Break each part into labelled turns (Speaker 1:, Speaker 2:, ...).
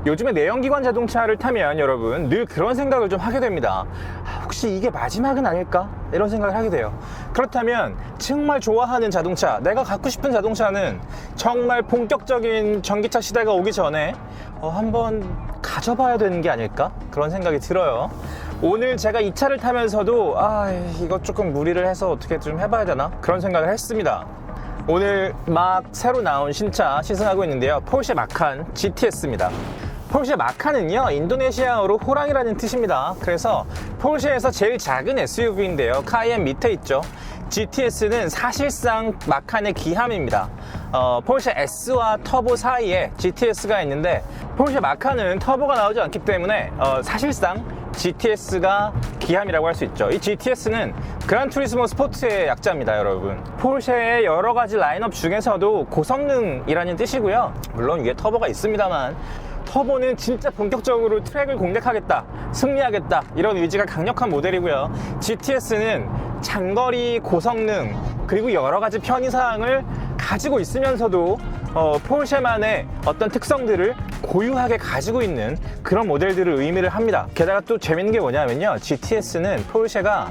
Speaker 1: 요즘에 내연기관 자동차를 타면 여러분 늘 그런 생각을 좀 하게 됩니다. 혹시 이게 마지막은 아닐까? 이런 생각을 하게 돼요. 그렇다면 정말 좋아하는 자동차, 내가 갖고 싶은 자동차는 정말 본격적인 전기차 시대가 오기 전에 한번 가져봐야 되는 게 아닐까? 그런 생각이 들어요. 오늘 제가 이 차를 타면서도 이거 조금 무리를 해서 어떻게 좀 해봐야 되나? 그런 생각을 했습니다. 오늘 막 새로 나온 신차 시승하고 있는데요. 포르쉐 마칸 GTS입니다. 포르쉐 마칸은요, 인도네시아어로 호랑이라는 뜻입니다. 그래서 포르쉐에서 제일 작은 SUV인데요. 카이엔 밑에 있죠. GTS는 사실상 마칸의 기함입니다. 포르쉐 S와 터보 사이에 GTS가 있는데, 포르쉐 마칸은 터보가 나오지 않기 때문에 사실상 GTS가 기함이라고 할 수 있죠. 이 GTS는 그란투리스모 스포츠의 약자입니다, 여러분. 포르쉐의 여러 가지 라인업 중에서도 고성능이라는 뜻이고요. 물론 위에 터보가 있습니다만, 터보는 진짜 본격적으로 트랙을 공략하겠다, 승리하겠다, 이런 의지가 강력한 모델이고요. GTS는 장거리 고성능 그리고 여러 가지 편의사항을 가지고 있으면서도 포르쉐만의 어떤 특성들을 고유하게 가지고 있는 그런 모델들을 의미를 합니다. 게다가 또 재밌는 게 뭐냐면요, GTS는 포르쉐가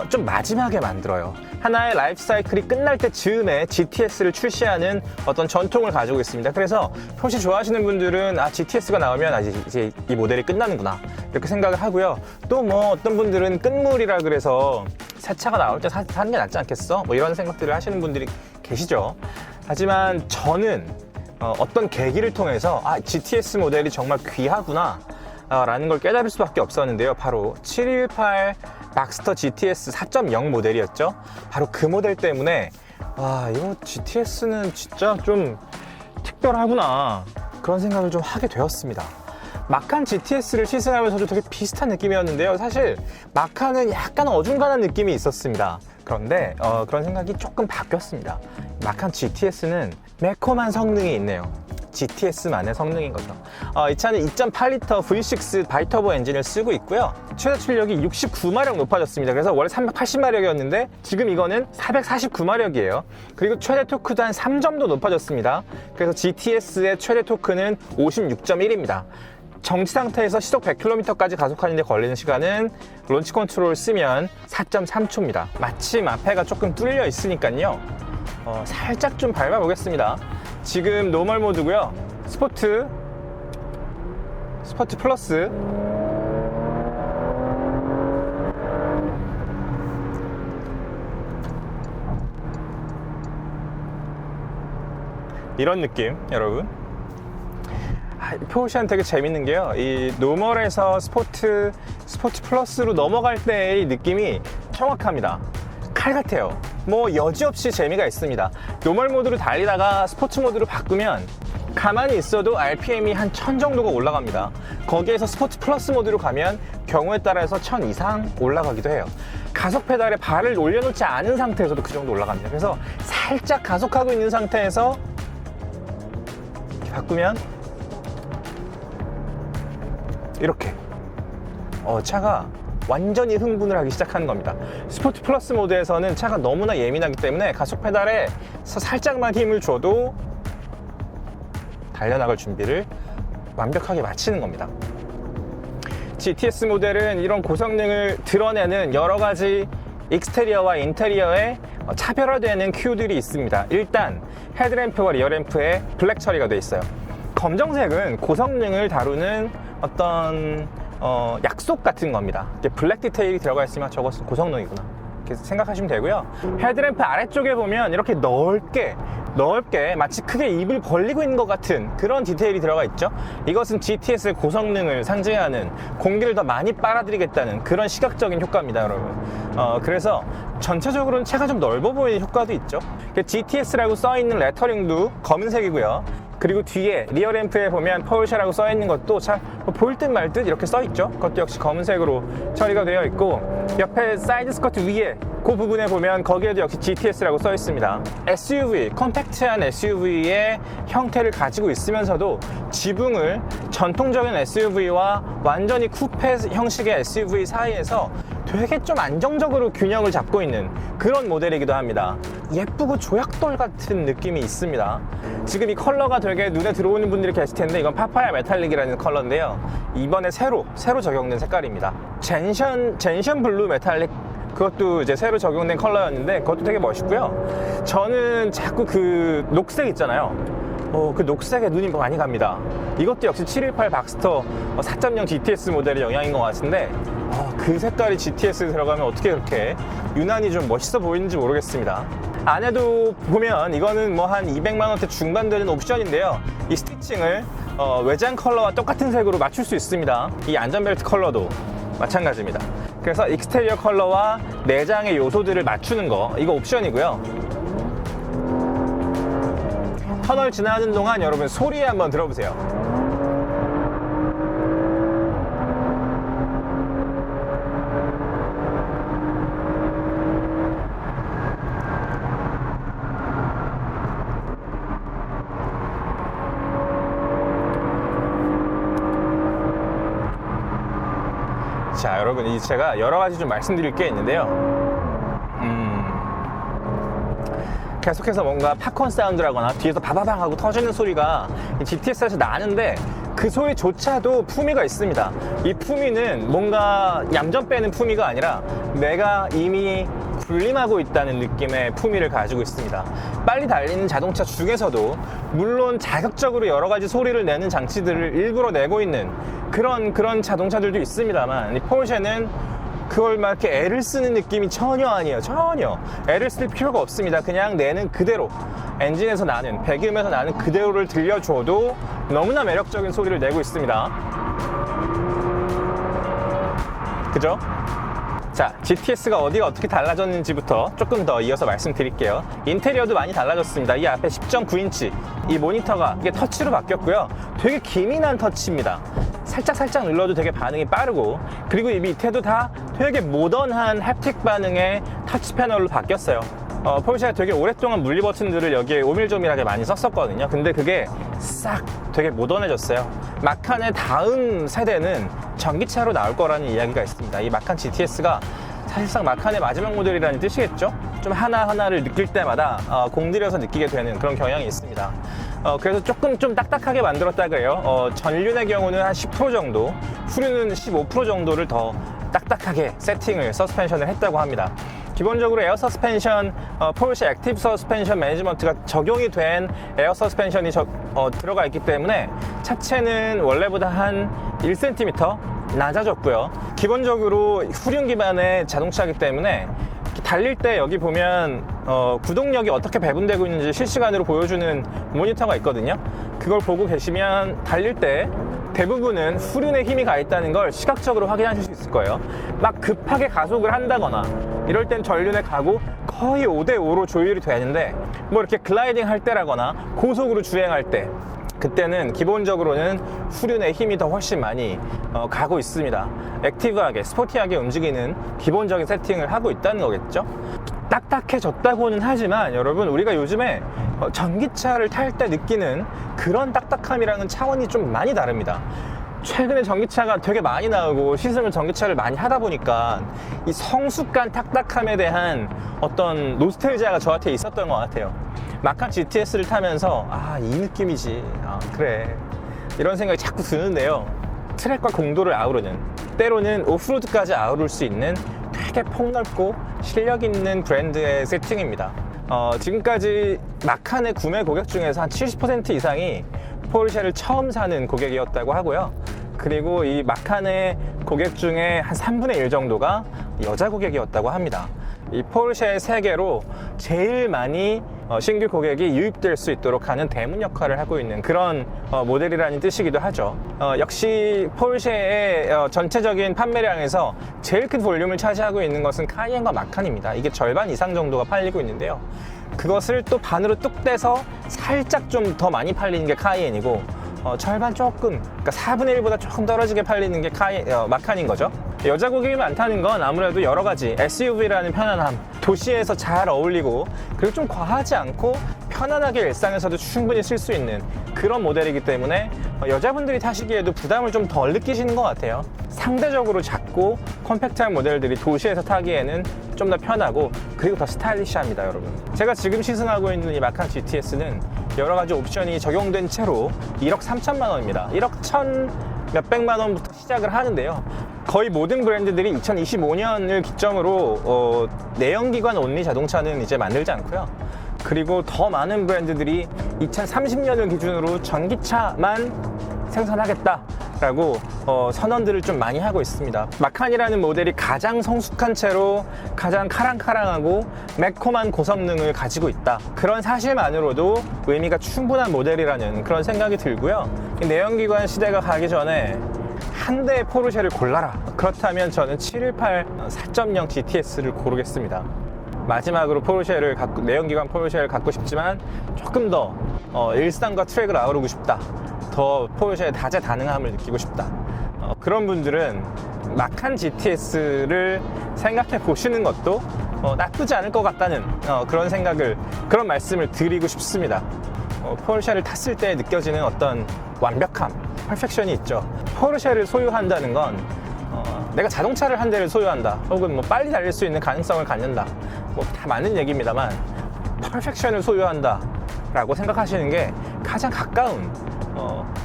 Speaker 1: 좀 마지막에 만들어요. 하나의 라이프 사이클이 끝날 때 즈음에 GTS를 출시하는 어떤 전통을 가지고 있습니다. 그래서 포르쉐 좋아하시는 분들은 GTS가 나오면 이제 이 모델이 끝나는구나, 이렇게 생각을 하고요. 또 뭐 어떤 분들은 끝물이라 그래서 새 차가 나올 때 사는 게 낫지 않겠어? 뭐 이런 생각들을 하시는 분들이 계시죠. 하지만 저는 어떤 계기를 통해서 GTS 모델이 정말 귀하구나 라는 걸 깨달을 수밖에 없었는데요. 바로 718 막스터 GTS 4.0 모델이었죠. 바로 그 모델 때문에 이거 GTS는 진짜 좀 특별하구나, 그런 생각을 좀 하게 되었습니다. 마칸 GTS를 시승하면서도 되게 비슷한 느낌이었는데요. 사실 마칸은 약간 어중간한 느낌이 있었습니다. 그런데 그런 생각이 조금 바뀌었습니다. 마칸 GTS는 매콤한 성능이 있네요. GTS만의 성능인 거죠. 이 차는 2.8L V6 바이터보 엔진을 쓰고 있고요. 최대 출력이 69마력 높아졌습니다. 그래서 원래 380마력이었는데 지금 이거는 449마력이에요. 그리고 최대 토크도 한 3점도 높아졌습니다. 그래서 GTS의 최대 토크는 56.1입니다. 정지 상태에서 시속 100km까지 가속하는 데 걸리는 시간은 론치 컨트롤 쓰면 4.3초입니다. 마침 앞에가 조금 뚫려 있으니까요. 살짝 좀 밟아보겠습니다. 지금 노멀 모드고요. 스포트 플러스, 이런 느낌, 여러분. 포르쉐는 되게 재밌는 게요, 이 노멀에서 스포트 플러스로 넘어갈 때의 느낌이 정확합니다. 칼 같아요. 뭐 여지없이 재미가 있습니다. 노멀 모드로 달리다가 스포츠 모드로 바꾸면 가만히 있어도 RPM이 한 1000 정도가 올라갑니다. 거기에서 스포츠 플러스 모드로 가면 경우에 따라서 1000 이상 올라가기도 해요. 가속 페달에 발을 올려놓지 않은 상태에서도 그 정도 올라갑니다. 그래서 살짝 가속하고 있는 상태에서 이렇게 바꾸면 이렇게 차가 완전히 흥분을 하기 시작하는 겁니다. 스포츠 플러스 모드에서는 차가 너무나 예민하기 때문에 가속 페달에서 살짝만 힘을 줘도 달려나갈 준비를 완벽하게 마치는 겁니다. GTS 모델은 이런 고성능을 드러내는 여러 가지 익스테리어와 인테리어에 차별화되는 큐들이 있습니다. 일단 헤드램프와 리어램프에 블랙 처리가 되어 있어요. 검정색은 고성능을 다루는 어떤 약속 같은 겁니다. 블랙 디테일이 들어가 있으면 저것은 고성능이구나, 이렇게 생각하시면 되고요. 헤드램프 아래쪽에 보면 이렇게 넓게 마치 크게 입을 벌리고 있는 것 같은 그런 디테일이 들어가 있죠. 이것은 GTS의 고성능을 상징하는, 공기를 더 많이 빨아들이겠다는 그런 시각적인 효과입니다, 여러분. 그래서 전체적으로는 차가 좀 넓어 보이는 효과도 있죠. GTS라고 써있는 레터링도 검은색이고요. 그리고 뒤에 리어램프에 보면 포르쉐라고 써있는 것도 잘 보일 듯 말 듯 이렇게 써있죠. 그것도 역시 검은색으로 처리가 되어 있고, 옆에 사이드 스커트 위에 그 부분에 보면 거기에도 역시 GTS라고 써있습니다. SUV, 컴팩트한 SUV의 형태를 가지고 있으면서도 지붕을 전통적인 SUV와 완전히 쿠페 형식의 SUV 사이에서 되게 좀 안정적으로 균형을 잡고 있는 그런 모델이기도 합니다. 예쁘고 조약돌 같은 느낌이 있습니다. 지금 이 컬러가 되게 눈에 들어오는 분들이 계실 텐데 이건 파파야 메탈릭이라는 컬러인데요. 이번에 새로 적용된 색깔입니다. 젠션 블루 메탈릭, 그것도 이제 새로 적용된 컬러였는데 그것도 되게 멋있고요. 저는 자꾸 그 녹색 있잖아요. 그 녹색에 눈이 많이 갑니다. 이것도 역시 718 박스터 4.0 GTS 모델의 영향인 것 같은데 그 색깔이 GTS에 들어가면 어떻게 그렇게 유난히 좀 멋있어 보이는지 모르겠습니다. 안에도 보면 이거는 뭐 한 200만원대 중반 되는 옵션인데요. 이 스티칭을 외장 컬러와 똑같은 색으로 맞출 수 있습니다. 이 안전벨트 컬러도 마찬가지입니다. 그래서 익스테리어 컬러와 내장의 요소들을 맞추는 거, 이거 옵션이고요. 터널 지나는 동안 여러분 소리 한번 들어보세요. 자, 여러분, 제가 여러 가지 좀 말씀드릴 게 있는데요. 계속해서 뭔가 팝콘 사운드라거나 뒤에서 바바방 하고 터지는 소리가 GTS에서 나는데 그 소리조차도 품위가 있습니다. 이 품위는 뭔가 얌전 빼는 품위가 아니라 내가 이미 군림하고 있다는 느낌의 품위를 가지고 있습니다. 빨리 달리는 자동차 중에서도 물론 자극적으로 여러 가지 소리를 내는 장치들을 일부러 내고 있는 그런 자동차들도 있습니다만 이 포르쉐는 그걸 막 이렇게 애를 쓰는 느낌이 전혀 아니에요. 전혀 애를 쓸 필요가 없습니다. 그냥 내는 그대로, 엔진에서 나는, 배기음에서 나는 그대로를 들려줘도 너무나 매력적인 소리를 내고 있습니다. 그죠? 자, GTS가 어디가 어떻게 달라졌는지부터 조금 더 이어서 말씀드릴게요. 인테리어도 많이 달라졌습니다. 이 앞에 10.9인치 이 모니터가 이게 터치로 바뀌었고요. 되게 기민한 터치입니다. 살짝 눌러도 되게 반응이 빠르고, 그리고 이 밑에도 다 되게 모던한 햅틱 반응의 터치 패널로 바뀌었어요. 포르쉐가 되게 오랫동안 물리 버튼들을 여기에 오밀조밀하게 많이 썼었거든요. 근데 그게 싹 되게 모던해졌어요. 마칸의 다음 세대는 전기차로 나올 거라는 이야기가 있습니다. 이 마칸 GTS가 사실상 마칸의 마지막 모델이라는 뜻이겠죠? 좀 하나하나를 느낄 때마다 공들여서 느끼게 되는 그런 경향이 있습니다. 그래서 조금 좀 딱딱하게 만들었다 그래요. 전륜의 경우는 한 10% 정도, 후륜은 15% 정도를 더 딱딱하게 세팅을, 서스펜션을 했다고 합니다. 기본적으로 에어 서스펜션, 포르쉐 액티브 서스펜션 매니지먼트가 적용이 된 에어 서스펜션이 들어가 있기 때문에 차체는 원래보다 한 1cm 낮아졌고요. 기본적으로 후륜 기반의 자동차이기 때문에 달릴 때 여기 보면 구동력이 어떻게 배분되고 있는지 실시간으로 보여주는 모니터가 있거든요. 그걸 보고 계시면 달릴 때 대부분은 후륜에 힘이 가 있다는 걸 시각적으로 확인하실 수 있을 거예요. 막 급하게 가속을 한다거나 이럴 땐 전륜에 가고 거의 5대5로 조율이 되는데, 뭐 이렇게 글라이딩 할 때라거나 고속으로 주행할 때, 그때는 기본적으로는 후륜의 힘이 더 훨씬 많이 가고 있습니다. 액티브하게, 스포티하게 움직이는 기본적인 세팅을 하고 있다는 거겠죠. 딱딱해졌다고는 하지만 여러분, 우리가 요즘에 전기차를 탈 때 느끼는 그런 딱딱함이랑은 차원이 좀 많이 다릅니다. 최근에 전기차가 되게 많이 나오고 시승을 전기차를 많이 하다 보니까 이 성숙한 딱딱함에 대한 어떤 노스텔지아가 저한테 있었던 것 같아요. 마칸 GTS를 타면서 이 느낌이지, 그래, 이런 생각이 자꾸 드는데요. 트랙과 공도를 아우르는, 때로는 오프로드까지 아우를 수 있는 되게 폭넓고 실력 있는 브랜드의 세팅입니다. 지금까지 마칸의 구매 고객 중에서 한 70% 이상이 포르쉐를 처음 사는 고객이었다고 하고요. 그리고 이 마칸의 고객 중에 한 3분의 1 정도가 여자 고객이었다고 합니다. 이 포르쉐의 세계로 제일 많이 신규 고객이 유입될 수 있도록 하는 대문 역할을 하고 있는 그런 모델이라는 뜻이기도 하죠. 역시 포르쉐의 전체적인 판매량에서 제일 큰 볼륨을 차지하고 있는 것은 카이엔과 마칸입니다. 이게 절반 이상 정도가 팔리고 있는데요. 그것을 또 반으로 뚝 떼서 살짝 좀 더 많이 팔리는 게 카이엔이고, 절반 조금, 그러니까 4분의 1보다 조금 떨어지게 팔리는 게 마칸인 거죠. 여자 고객이 많다는 건 아무래도 여러 가지 SUV라는 편안함, 도시에서 잘 어울리고, 그리고 좀 과하지 않고 편안하게 일상에서도 충분히 쓸 수 있는 그런 모델이기 때문에 여자분들이 타시기에도 부담을 좀 덜 느끼시는 것 같아요. 상대적으로 작고 컴팩트한 모델들이 도시에서 타기에는 좀 더 편하고 그리고 더 스타일리시합니다, 여러분. 제가 지금 시승하고 있는 이 마칸 GTS는 여러 가지 옵션이 적용된 채로 1억 3천만 원입니다. 1억 1천 몇백만 원부터 시작을 하는데요. 거의 모든 브랜드들이 2025년을 기점으로 내연기관 온리 자동차는 이제 만들지 않고요. 그리고 더 많은 브랜드들이 2030년을 기준으로 전기차만 생산하겠다라고 선언들을 좀 많이 하고 있습니다. 마칸이라는 모델이 가장 성숙한 채로 가장 카랑카랑하고 매콤한 고성능을 가지고 있다. 그런 사실만으로도 의미가 충분한 모델이라는 그런 생각이 들고요. 이 내연기관 시대가 가기 전에 한 대의 포르쉐를 골라라. 그렇다면 저는 718 4.0 GTS를 고르겠습니다. 마지막으로 내연기관 포르쉐를 갖고 싶지만 조금 더 일상과 트랙을 아우르고 싶다. 더 포르쉐의 다재다능함을 느끼고 싶다. 그런 분들은 마칸 GTS를 생각해 보시는 것도 나쁘지 않을 것 같다는 그런 말씀을 드리고 싶습니다. 포르쉐를 탔을 때 느껴지는 어떤 완벽함, 퍼펙션이 있죠. 포르쉐를 소유한다는 건 내가 자동차를 한 대를 소유한다, 혹은 뭐 빨리 달릴 수 있는 가능성을 갖는다, 뭐 다 맞는 얘기입니다만, 퍼펙션을 소유한다 라고 생각하시는 게 가장 가까운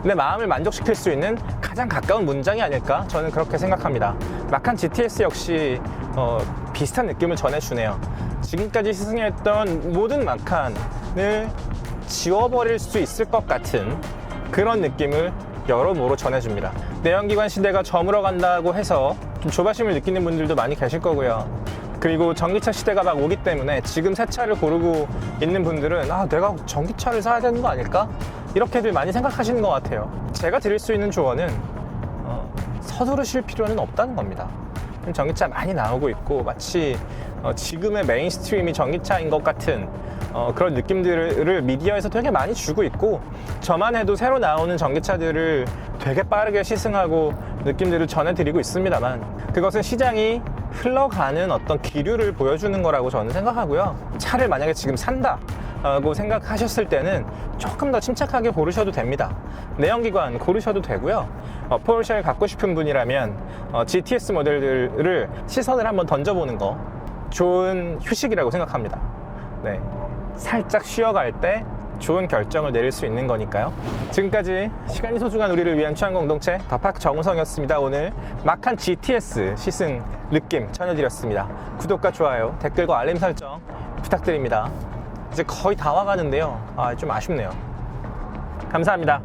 Speaker 1: 내 마음을 만족시킬 수 있는 가장 가까운 문장이 아닐까, 저는 그렇게 생각합니다. 마칸 GTS 역시 비슷한 느낌을 전해주네요. 지금까지 시승했던 모든 마칸을 지워버릴 수 있을 것 같은 그런 느낌을 여러모로 전해줍니다. 내연기관 시대가 저물어 간다고 해서 좀 조바심을 느끼는 분들도 많이 계실 거고요. 그리고 전기차 시대가 막 오기 때문에 지금 새 차를 고르고 있는 분들은 내가 전기차를 사야 되는 거 아닐까? 이렇게들 많이 생각하시는 것 같아요. 제가 드릴 수 있는 조언은 서두르실 필요는 없다는 겁니다. 전기차 많이 나오고 있고 마치 지금의 메인스트림이 전기차인 것 같은 그런 느낌들을 미디어에서 되게 많이 주고 있고, 저만 해도 새로 나오는 전기차들을 되게 빠르게 시승하고 느낌들을 전해드리고 있습니다만, 그것은 시장이 흘러가는 어떤 기류를 보여주는 거라고 저는 생각하고요. 차를 만약에 지금 산다 라고 생각하셨을 때는 조금 더 침착하게 고르셔도 됩니다. 내연기관 고르셔도 되고요. 포르쉐를 갖고 싶은 분이라면 GTS 모델들을 시선을 한번 던져보는 거 좋은 휴식이라고 생각합니다. 네, 살짝 쉬어갈 때 좋은 결정을 내릴 수 있는 거니까요. 지금까지 시간이 소중한 우리를 위한 취향 공동체 더팍 정우성이었습니다. 오늘 마칸 GTS 시승 느낌 전해드렸습니다. 구독과 좋아요, 댓글과 알림 설정 부탁드립니다. 이제 거의 다 와가는데요. 좀 아쉽네요. 감사합니다.